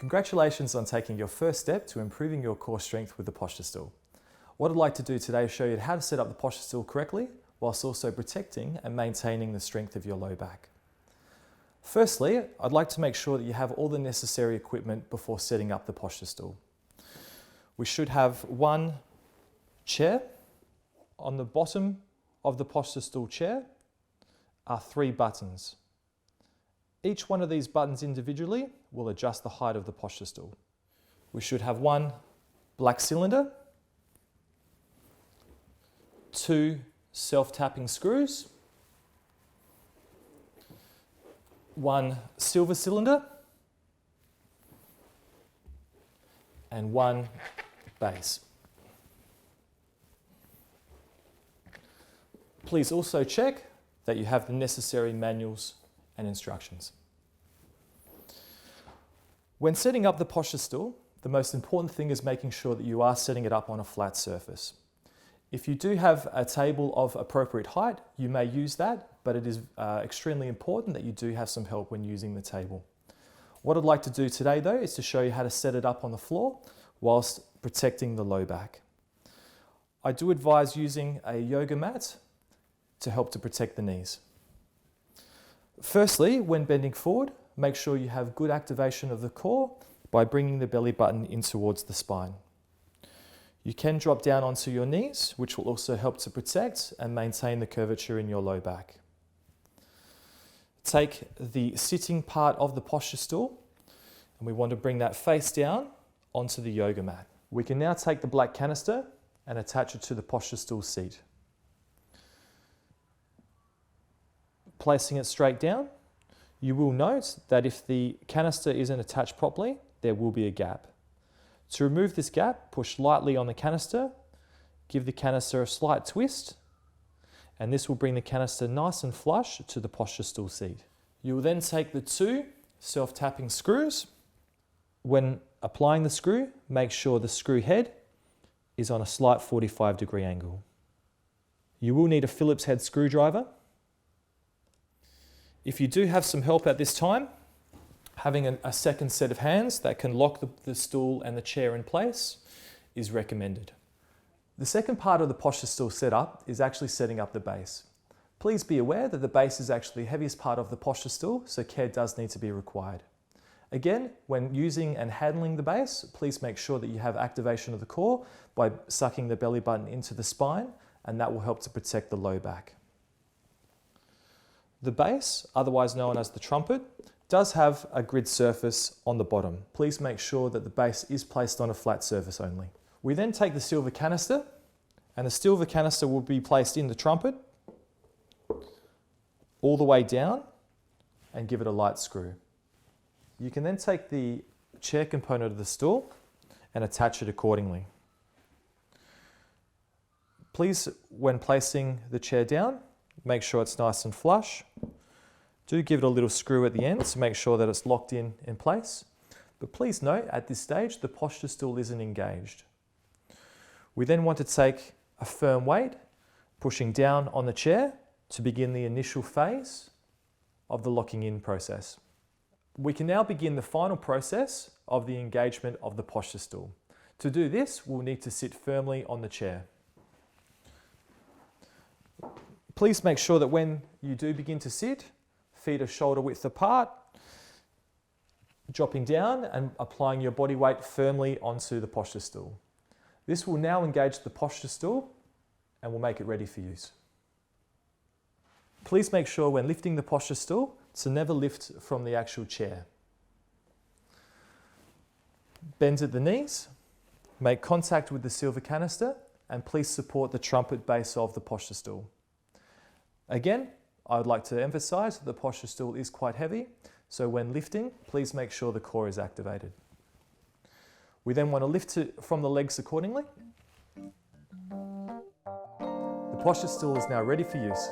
Congratulations on taking your first step to improving your core strength with the Posture Stool. What I'd like to do today is show you how to set up the Posture Stool correctly, whilst also protecting and maintaining the strength of your low back. Firstly, I'd like to make sure that you have all the necessary equipment before setting up the Posture Stool. We should have one chair. On the bottom of the Posture Stool chair are 3 buttons. Each one of these buttons individually will adjust the height of the Posture Stool. We should have one black cylinder, 2 self-tapping screws, one silver cylinder, and one base. Please also check that you have the necessary manuals and instructions. When setting up the Posture Stool, the most important thing is making sure that you are setting it up on a flat surface. If you do have a table of appropriate height, you may use that, but it is extremely important that you do have some help when using the table. What I'd like to do today though is to show you how to set it up on the floor whilst protecting the low back. I do advise using a yoga mat to help to protect the knees. Firstly, when bending forward, make sure you have good activation of the core by bringing the belly button in towards the spine. You can drop down onto your knees, which will also help to protect and maintain the curvature in your low back. Take the sitting part of the Posture Stool, and we want to bring that face down onto the yoga mat. We can now take the black canister and attach it to the Posture Stool seat. Placing it straight down, you will note that if the canister isn't attached properly, there will be a gap. To remove this gap, push lightly on the canister, give the canister a slight twist, and this will bring the canister nice and flush to the Posture Stool seat. You will then take the 2 self-tapping screws. When applying the screw, make sure the screw head is on a slight 45-degree angle. You will need a Phillips head screwdriver. If you do have some help at this time, having a second set of hands that can lock the stool and the chair in place is recommended. The second part of the Posture Stool setup is actually setting up the base. Please be aware that the base is actually the heaviest part of the Posture Stool, so care does need to be required. Again, when using and handling the base, please make sure that you have activation of the core by sucking the belly button into the spine, and that will help to protect the low back. The base, otherwise known as the trumpet, does have a grid surface on the bottom. Please make sure that the base is placed on a flat surface only. We then take the silver canister, and the silver canister will be placed in the trumpet all the way down and give it a light screw. You can then take the chair component of the stool and attach it accordingly. Please, when placing the chair down, make sure it's nice and flush. Do give it a little screw at the end to make sure that it's locked in place. But please note, at this stage, the Posture Stool isn't engaged. We then want to take a firm weight, pushing down on the chair to begin the initial phase of the locking in process. We can now begin the final process of the engagement of the Posture Stool. To do this, we'll need to sit firmly on the chair. Please make sure that when you do begin to sit, feet are shoulder width apart, dropping down and applying your body weight firmly onto the Posture Stool. This will now engage the Posture Stool and will make it ready for use. Please make sure when lifting the Posture Stool to never lift from the actual chair. Bend at the knees, make contact with the silver canister, and please support the trumpet base of the Posture Stool. Again, I would like to emphasize that the Posture Stool is quite heavy, so when lifting, please make sure the core is activated. We then want to lift it from the legs accordingly. The Posture Stool is now ready for use.